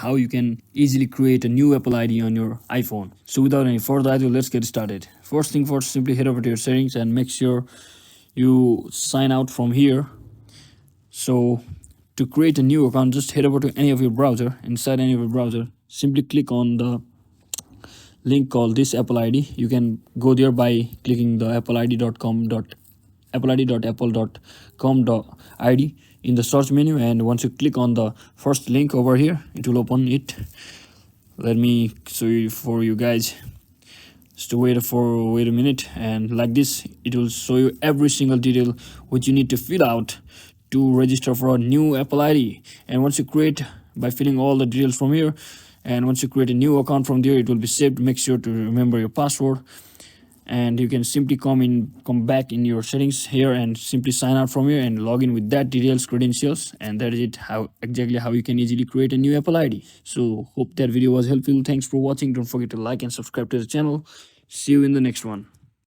how you can easily create a new Apple ID on your iPhone. So without any further ado, let's get started. First thing first, simply head over to your settings and make sure you sign out from here. So to create a new account, just head over to any of your browser. Inside any of your browser, simply click on the link called this Apple ID. You can go there by clicking the appleid.com.apple.com.id in the search menu, and once you click on the first link over here, it will open it. Let me show you for you guys. Just wait a minute, and like this it will show you every single detail which you need to fill out to register for a new Apple ID. And once you create by filling all the details from here, and once you create a new account from there, it will be saved. Make sure to remember your password, and you can simply come back in your settings here and simply sign out from here and log in with that details credentials, and that is it, how exactly how you can easily create a new Apple ID. So hope that video was helpful. Thanks for watching. Don't forget to like and subscribe to the channel. See you in the next one.